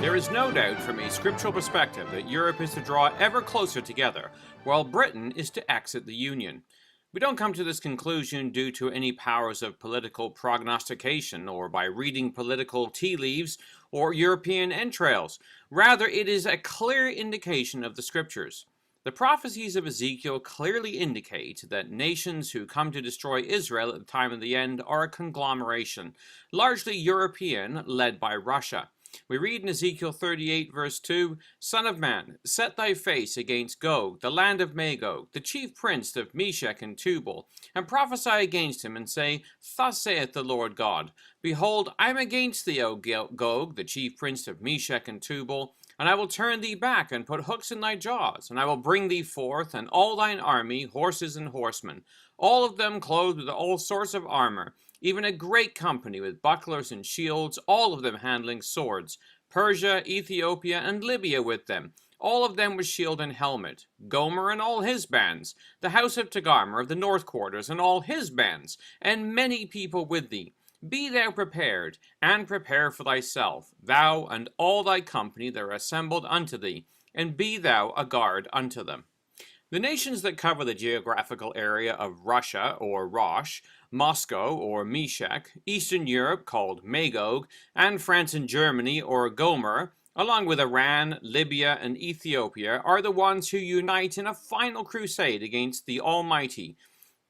There is no doubt from a scriptural perspective that Europe is to draw ever closer together, while Britain is to exit the Union. We don't come to this conclusion due to any powers of political prognostication or by reading political tea leaves or European entrails. Rather, it is a clear indication of the scriptures. The prophecies of Ezekiel clearly indicate that nations who come to destroy Israel at the time of the end are a conglomeration, largely European, led by Russia. We read in Ezekiel 38 verse 2, Son of man, set thy face against Gog, the land of Magog, the chief prince of Meshech and Tubal, and prophesy against him, and say, Thus saith the Lord God, Behold, I am against thee, O Gog, the chief prince of Meshech and Tubal, and I will turn thee back, and put hooks in thy jaws, and I will bring thee forth, and all thine army, horses and horsemen, all of them clothed with all sorts of armor, even a great company with bucklers and shields, all of them handling swords, Persia, Ethiopia, and Libya with them, all of them with shield and helmet, Gomer and all his bands, the house of Togarmah of the north quarters and all his bands, and many people with thee. Be thou prepared, and prepare for thyself, thou and all thy company that are assembled unto thee, and be thou a guard unto them. The nations that cover the geographical area of Russia, or Rosh, Moscow, or Meshech, Eastern Europe, called Magog, and France and Germany, or Gomer, along with Iran, Libya, and Ethiopia, are the ones who unite in a final crusade against the Almighty,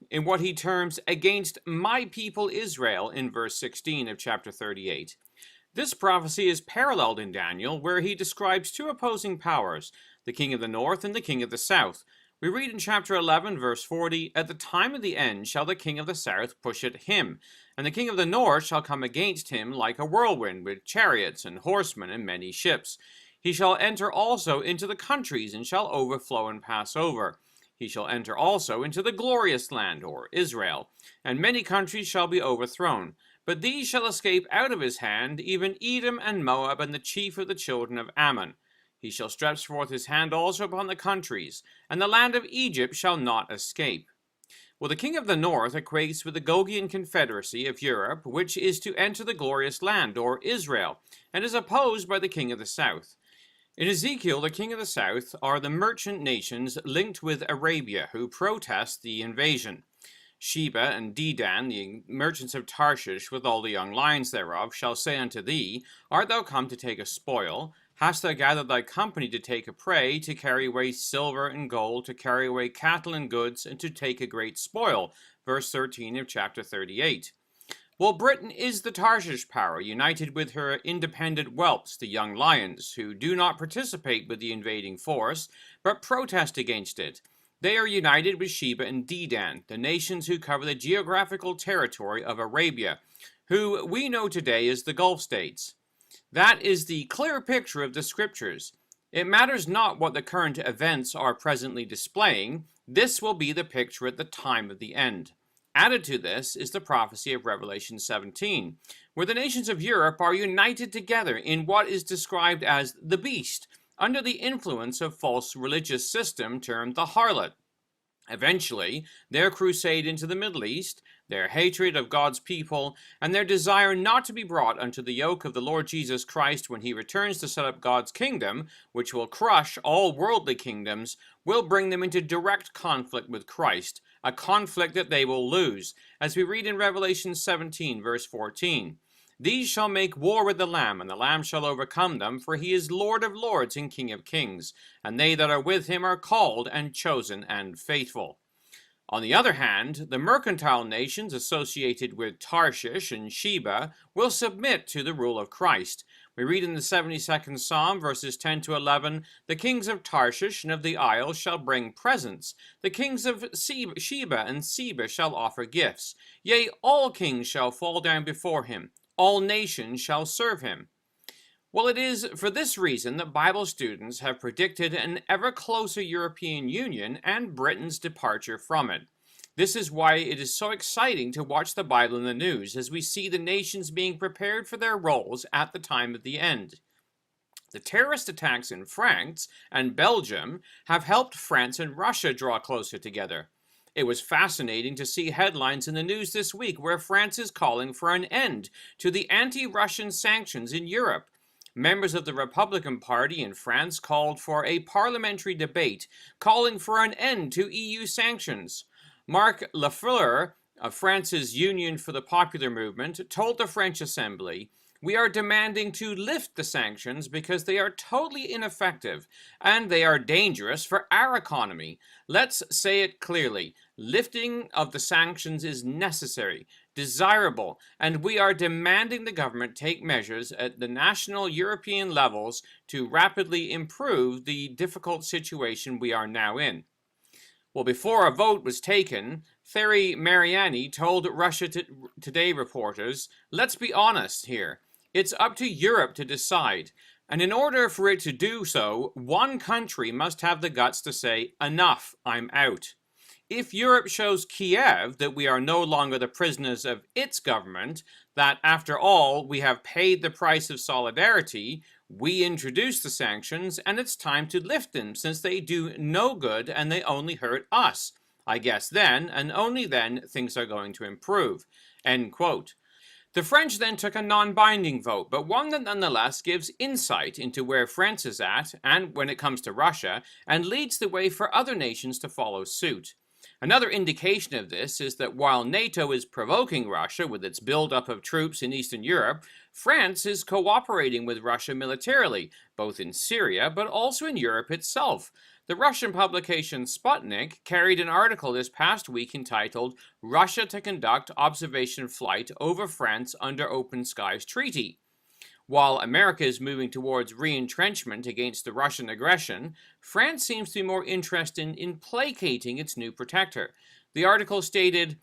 in what he terms, against my people Israel, in verse 16 of chapter 38. This prophecy is paralleled in Daniel, where he describes two opposing powers, the king of the north and the king of the south. We read in chapter 11, verse 40, At the time of the end shall the king of the south push at him, and the king of the north shall come against him like a whirlwind, with chariots and horsemen and many ships. He shall enter also into the countries, and shall overflow and pass over. He shall enter also into the glorious land, or Israel, and many countries shall be overthrown. But these shall escape out of his hand, even Edom and Moab, and the chief of the children of Ammon. He shall stretch forth his hand also upon the countries, and the land of Egypt shall not escape. Well, the king of the north equates with the Gogian confederacy of Europe, which is to enter the glorious land, or Israel, and is opposed by the king of the south. In Ezekiel, the king of the south are the merchant nations linked with Arabia, who protest the invasion. Sheba and Dedan, the merchants of Tarshish, with all the young lions thereof, shall say unto thee, Art thou come to take a spoil? Hast thou gathered thy company to take a prey, to carry away silver and gold, to carry away cattle and goods, and to take a great spoil? Verse 13 of chapter 38. Well, Britain is the Tarshish power, united with her independent whelps, the young lions, who do not participate with the invading force, but protest against it. They are united with Sheba and Dedan, the nations who cover the geographical territory of Arabia, who we know today as the Gulf states. That is the clear picture of the scriptures. It matters not what the current events are presently displaying, this will be the picture at the time of the end. Added to this is the prophecy of Revelation 17, where the nations of Europe are united together in what is described as the beast, under the influence of false religious system termed the harlot. Eventually, their crusade into the Middle East, their hatred of God's people, and their desire not to be brought unto the yoke of the Lord Jesus Christ when he returns to set up God's kingdom, which will crush all worldly kingdoms, will bring them into direct conflict with Christ, a conflict that they will lose, as we read in Revelation 17, verse 14. These shall make war with the Lamb, and the Lamb shall overcome them, for he is Lord of lords and King of kings, and they that are with him are called and chosen and faithful. On the other hand, the mercantile nations associated with Tarshish and Sheba will submit to the rule of Christ. We read in the 72nd Psalm, verses 10 to 11, The kings of Tarshish and of the isles shall bring presents. The kings of Sheba and Seba shall offer gifts. Yea, all kings shall fall down before him. All nations shall serve him. Well, it is for this reason that Bible students have predicted an ever closer European Union and Britain's departure from it. This is why it is so exciting to watch the Bible in the news as we see the nations being prepared for their roles at the time of the end. The terrorist attacks in France and Belgium have helped France and Russia draw closer together. It was fascinating to see headlines in the news this week where France is calling for an end to the anti-Russian sanctions in Europe. members of the Republican Party in France called for a parliamentary debate calling for an end to EU sanctions. Marc Lafleur of France's Union for the Popular Movement told the French Assembly, "We are demanding to lift the sanctions because they are totally ineffective and they are dangerous for our economy. Let's say it clearly. Lifting of the sanctions is necessary, desirable, and we are demanding the government take measures at the national European levels to rapidly improve the difficult situation we are now in." Well, before a vote was taken, Thierry Mariani told Russia Today reporters, "Let's be honest here. It's up to Europe to decide. And in order for it to do so, one country must have the guts to say, 'Enough, I'm out.' If Europe shows Kiev that we are no longer the prisoners of its government, that after all we have paid the price of solidarity, we introduce the sanctions and it's time to lift them since they do no good and they only hurt us. I guess then, and only then, things are going to improve." End quote. The French then took a non-binding vote, but one that nonetheless gives insight into where France is at, and when it comes to Russia, and leads the way for other nations to follow suit. Another indication of this is that while NATO is provoking Russia with its buildup of troops in Eastern Europe, France is cooperating with Russia militarily, both in Syria but also in Europe itself. The Russian publication Sputnik carried an article this past week entitled "Russia to Conduct Observation Flight Over France Under Open Skies Treaty." While America is moving towards re-entrenchment against the Russian aggression, France seems to be more interested in placating its new protector. The article stated,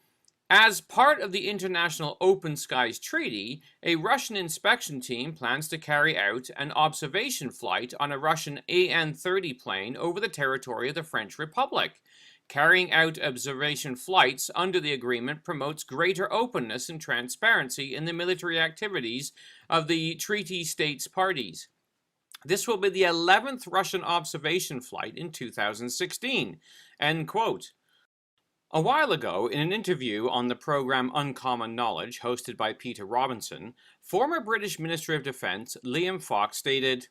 "As part of the International Open Skies Treaty, a Russian inspection team plans to carry out an observation flight on a Russian AN-30 plane over the territory of the French Republic. Carrying out observation flights under the agreement promotes greater openness and transparency in the military activities of the treaty states parties. This will be the 11th Russian observation flight in 2016. End quote. A while ago, in an interview on the program Uncommon Knowledge, hosted by Peter Robinson, former British Minister of Defence Liam Fox stated,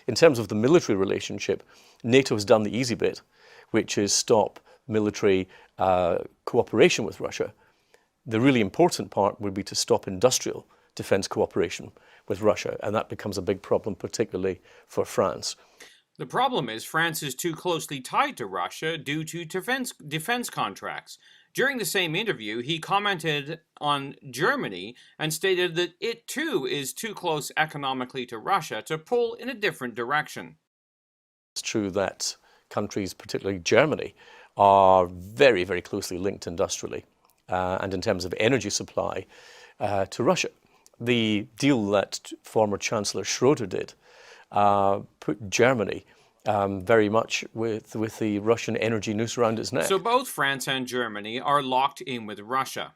"In terms of the military relationship, NATO has done the easy bit, which is stop military cooperation with Russia. The really important part would be to stop industrial defence cooperation with Russia, and that becomes a big problem, particularly for France." The problem is France is too closely tied to Russia due to defense contracts. During the same interview, he commented on Germany and stated that it too is too close economically to Russia to pull in a different direction. It's true that countries, particularly Germany, are very, very closely linked industrially and in terms of energy supply to Russia. The deal that former Chancellor Schroeder did put Germany very much with the Russian energy noose around its neck. So both France and Germany are locked in with Russia.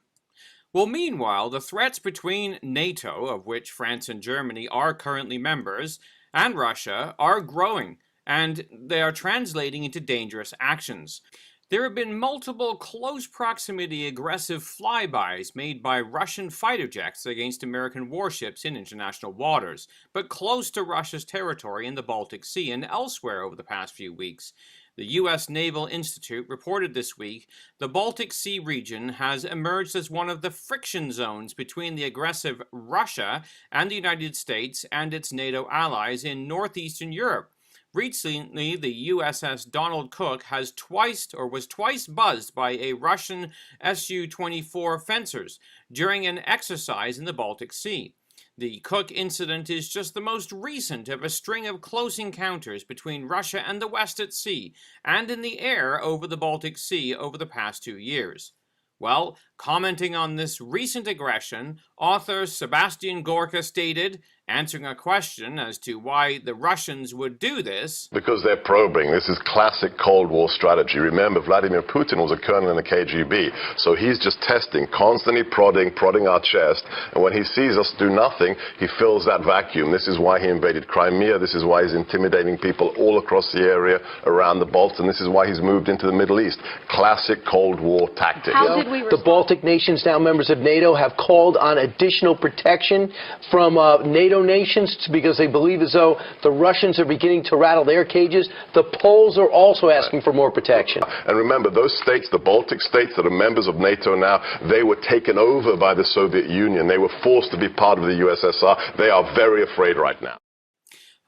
Well, meanwhile, the threats between NATO, of which France and Germany are currently members, and Russia are growing, and they are translating into dangerous actions. There have been multiple close proximity aggressive flybys made by Russian fighter jets against American warships in international waters, but close to Russia's territory in the Baltic Sea and elsewhere over the past few weeks. The U.S. Naval Institute reported this week the Baltic Sea region has emerged as one of the friction zones between the aggressive Russia and the United States and its NATO allies in northeastern Europe. Recently, the USS Donald Cook was twice buzzed by a Russian Su-24 fencers during an exercise in the Baltic Sea. The Cook incident is just the most recent of a string of close encounters between Russia and the West at sea and in the air over the Baltic Sea over the past 2 years. Well, commenting on this recent aggression, author Sebastian Gorka stated, answering a question as to why the Russians would do this. Because they're probing. This is classic Cold War strategy. Remember, Vladimir Putin was a colonel in the KGB, so he's just testing, constantly prodding our chest, and when he sees us do nothing, he fills that vacuum. This is why he invaded Crimea, this is why he's intimidating people all across the area around the Balts, and this is why he's moved into the Middle East. Classic Cold War tactic. How did we respond? The Baltic nations, now members of NATO, have called on additional protection from NATO nations because they believe as though the Russians are beginning to rattle their cages. The Poles are also asking for more protection. And remember, those states, the Baltic states that are members of NATO now, they were taken over by the Soviet Union. They were forced to be part of the USSR. They are very afraid right now.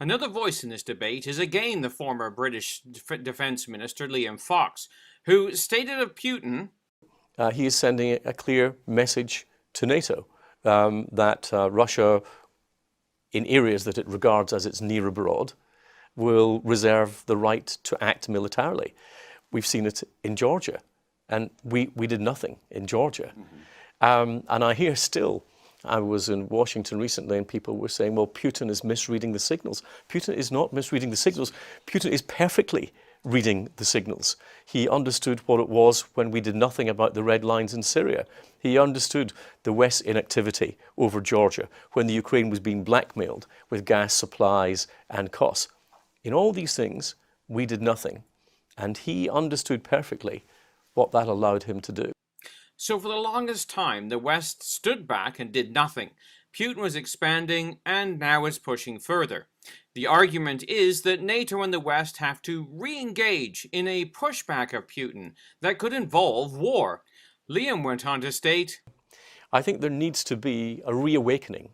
Another voice in this debate is again the former British Defence Minister Liam Fox, who stated of Putin, he is sending a clear message to NATO that Russia, in areas that it regards as its near abroad, will reserve the right to act militarily. We've seen it in Georgia, and we did nothing in Georgia. And I hear still, I was in Washington recently and people were saying, well, Putin is misreading the signals. Putin is not misreading the signals. Putin is perfectly reading the signals. He understood what it was when we did nothing about the red lines in Syria. He understood the West's inactivity over Georgia when the Ukraine was being blackmailed with gas supplies and costs. In all these things, we did nothing. And he understood perfectly what that allowed him to do. So for the longest time, the West stood back and did nothing. Putin was expanding, and now is pushing further. The argument is that NATO and the West have to re-engage in a pushback of Putin that could involve war. Liam went on to state, I think there needs to be a reawakening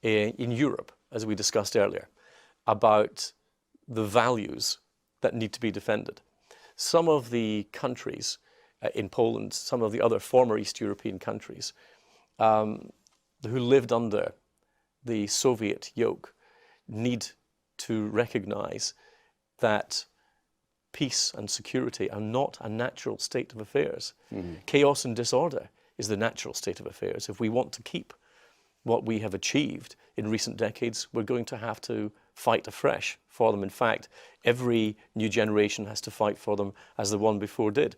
in Europe, as we discussed earlier, about the values that need to be defended. Some of the countries in Poland, some of the other former East European countries who lived under the Soviet yoke need to recognize that peace and security are not a natural state of affairs. Chaos and disorder is the natural state of affairs. If we want to keep what we have achieved in recent decades, we're going to have to fight afresh for them. In fact, every new generation has to fight for them as the one before did.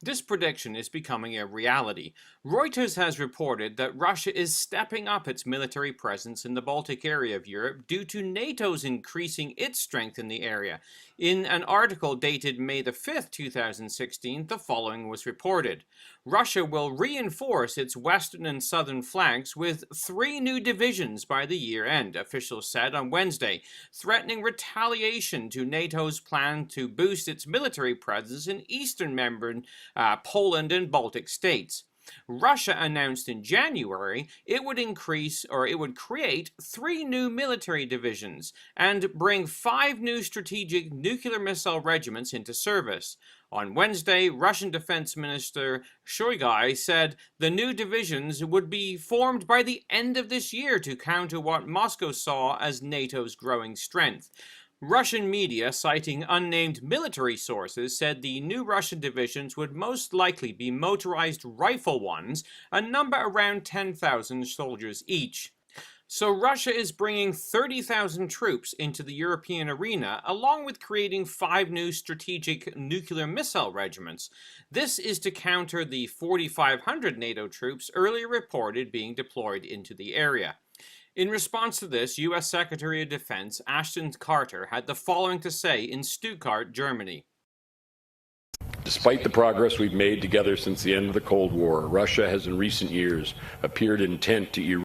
This prediction is becoming a reality. Reuters has reported that Russia is stepping up its military presence in the Baltic area of Europe due to NATO's increasing its strength in the area. In an article dated May the 5th, 2016, the following was reported. Russia will reinforce its western and southern flanks with 3 new divisions by the year end, officials said on Wednesday, threatening retaliation to NATO's plan to boost its military presence in eastern member Poland and Baltic states. Russia announced in January it would create 3 new military divisions and bring 5 new strategic nuclear missile regiments into service. On Wednesday, Russian Defense Minister Shoigu said the new divisions would be formed by the end of this year to counter what Moscow saw as NATO's growing strength. Russian media, citing unnamed military sources, said the new Russian divisions would most likely be motorized rifle ones, a number around 10,000 soldiers each. So Russia is bringing 30,000 troops into the European arena, along with creating 5 new strategic nuclear missile regiments. This is to counter the 4,500 NATO troops earlier reported being deployed into the area. In response to this, U.S. Secretary of Defense Ashton Carter had the following to say in Stuttgart, Germany. Despite the progress we've made together since the end of the Cold War, Russia has in recent years appeared intent to erode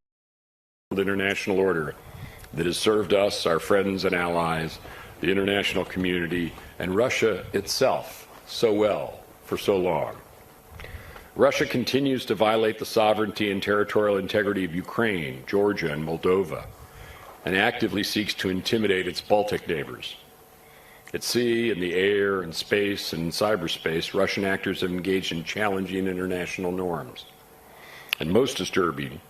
the international order that has served us, our friends and allies, the international community, and Russia itself so well for so long. Russia continues to violate the sovereignty and territorial integrity of Ukraine, Georgia, and Moldova, and actively seeks to intimidate its Baltic neighbors. At sea, in the air, in space, and in cyberspace, Russian actors have engaged in challenging international norms. And most disturbing,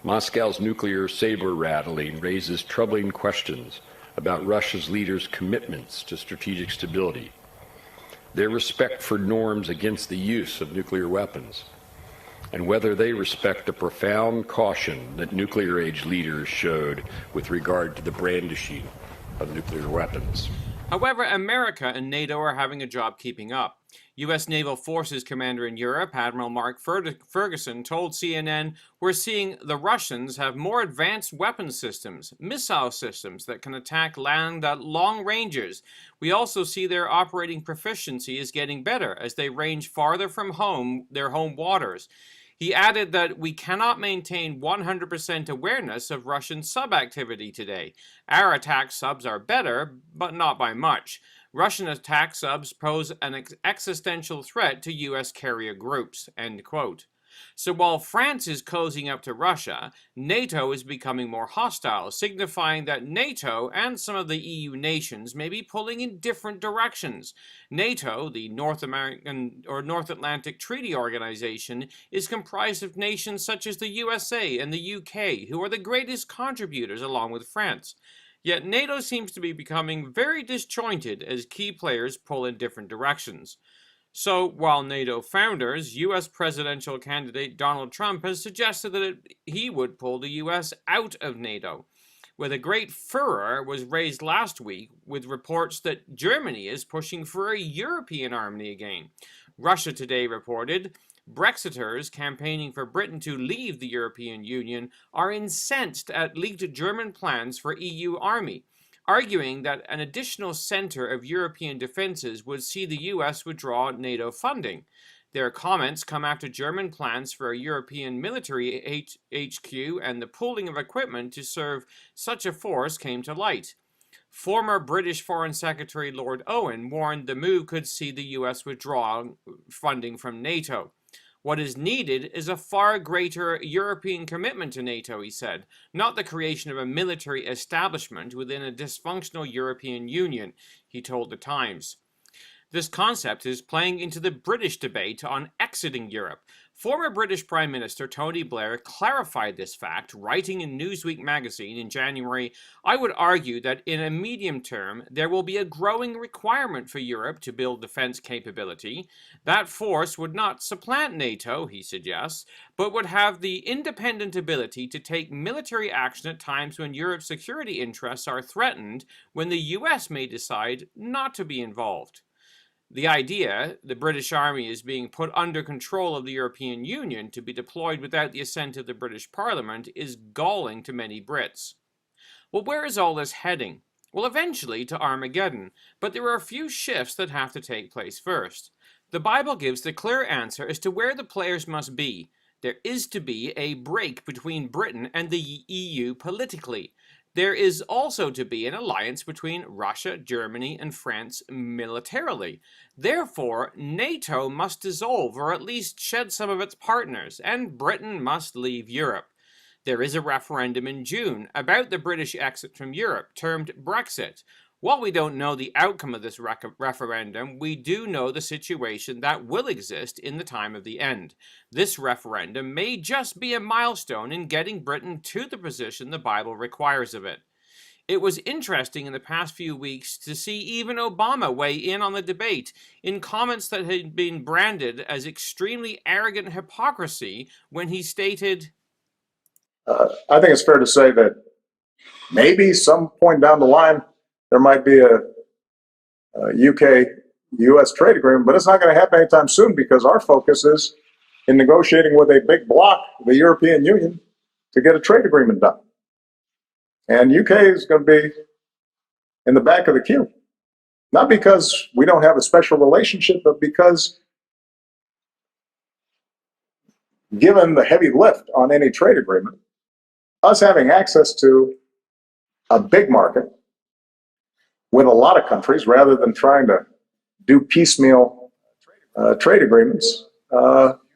Moscow's nuclear saber rattling raises troubling questions about Russia's leaders' commitments to strategic stability, their respect for norms against the use of nuclear weapons, and whether they respect the profound caution that nuclear-age leaders showed with regard to the brandishing of nuclear weapons. However, America and NATO are having a job keeping up. U.S. Naval Forces Commander in Europe, Admiral Mark Ferguson, told CNN, "We're seeing the Russians have more advanced weapon systems, missile systems that can attack land at long ranges. We also see their operating proficiency is getting better as they range farther from their home waters." He added that we cannot maintain 100% awareness of Russian sub-activity today. Our attack subs are better, but not by much. Russian attack subs pose an existential threat to U.S. carrier groups, end quote. So while France is cozying up to Russia, NATO is becoming more hostile, signifying that NATO and some of the EU nations may be pulling in different directions. NATO, the North Atlantic Treaty Organization, is comprised of nations such as the USA and the UK, who are the greatest contributors along with France. Yet NATO seems to be becoming very disjointed as key players pull in different directions. So, while NATO founders, U.S. presidential candidate Donald Trump has suggested that he would pull the U.S. out of NATO, where a great furor was raised last week with reports that Germany is pushing for a European army again. Russia Today reported, Brexiters campaigning for Britain to leave the European Union are incensed at leaked German plans for EU army, arguing that an additional center of European defenses would see the US withdraw NATO funding. Their comments come after German plans for a European military HQ and the pooling of equipment to serve such a force came to light. Former British Foreign Secretary Lord Owen warned the move could see the US withdraw funding from NATO. What is needed is a far greater European commitment to NATO, he said, not the creation of a military establishment within a dysfunctional European Union, he told The Times. This concept is playing into the British debate on exiting Europe. Former British Prime Minister Tony Blair clarified this fact, writing in Newsweek magazine in January, "I would argue that in a medium term, there will be a growing requirement for Europe to build defense capability. That force would not supplant NATO," he suggests, "but would have the independent ability to take military action at times when Europe's security interests are threatened, when the US may decide not to be involved." The idea, the British Army is being put under control of the European Union to be deployed without the assent of the British Parliament, is galling to many Brits. Well, where is all this heading? Well, eventually to Armageddon, but there are a few shifts that have to take place first. The Bible gives the clear answer as to where the players must be. There is to be a break between Britain and the EU politically. There is also to be an alliance between Russia, Germany, and France militarily. Therefore, NATO must dissolve or at least shed some of its partners, and Britain must leave Europe. There is a referendum in June about the British exit from Europe, termed Brexit. While we don't know the outcome of this referendum, we do know the situation that will exist in the time of the end. This referendum may just be a milestone in getting Britain to the position the Bible requires of it. It was interesting in the past few weeks to see even Obama weigh in on the debate in comments that had been branded as extremely arrogant hypocrisy when he stated, I think it's fair to say that maybe some point down the line, there might be a UK-US trade agreement, but it's not going to happen anytime soon because our focus is in negotiating with a big bloc, the European Union, to get a trade agreement done. And UK is going to be in the back of the queue, not because we don't have a special relationship, but because given the heavy lift on any trade agreement, us having access to a big market with a lot of countries rather than trying to do piecemeal trade agreements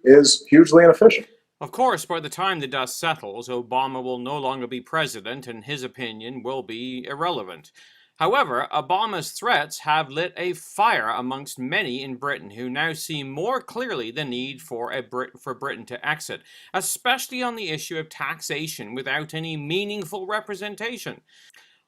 is hugely inefficient. Of course, by the time the dust settles, Obama will no longer be president and his opinion will be irrelevant. However, Obama's threats have lit a fire amongst many in Britain who now see more clearly the need for Britain to exit, especially on the issue of taxation without any meaningful representation.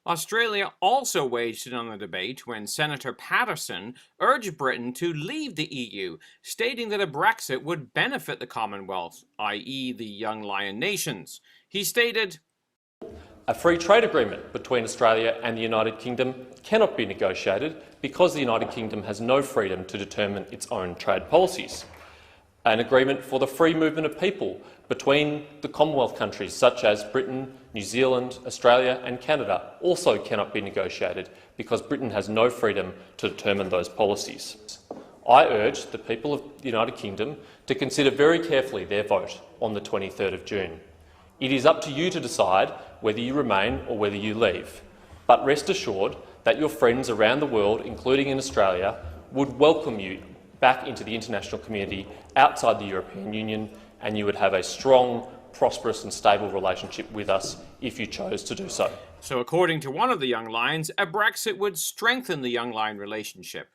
Australia also waged in on the debate when Senator Patterson urged Britain to leave the EU, stating that a Brexit would benefit the Commonwealth, i.e. the young lion nations. He stated, A free trade agreement between Australia and the United Kingdom cannot be negotiated because the United Kingdom has no freedom to determine its own trade policies. An agreement for the free movement of people between the Commonwealth countries such as Britain, New Zealand, Australia and Canada also cannot be negotiated because Britain has no freedom to determine those policies. I urge the people of the United Kingdom to consider very carefully their vote on the 23rd of June. It is up to you to decide whether you remain or whether you leave. But rest assured that your friends around the world, including in Australia, would welcome you back into the international community outside the European Union, and you would have a strong, prosperous and stable relationship with us if you chose to do so. So according to one of the Young Lions, a Brexit would strengthen the Young Lion relationship.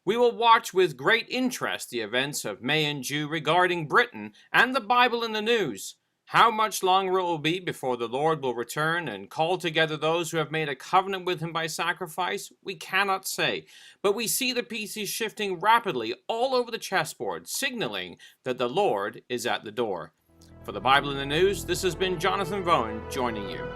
We will watch with great interest the events of May and June regarding Britain and the Bible in the news. How much longer it will be before the Lord will return and call together those who have made a covenant with him by sacrifice, we cannot say. But we see the pieces shifting rapidly all over the chessboard, signaling that the Lord is at the door. For the Bible in the News, this has been Jonathan Vaughan joining you.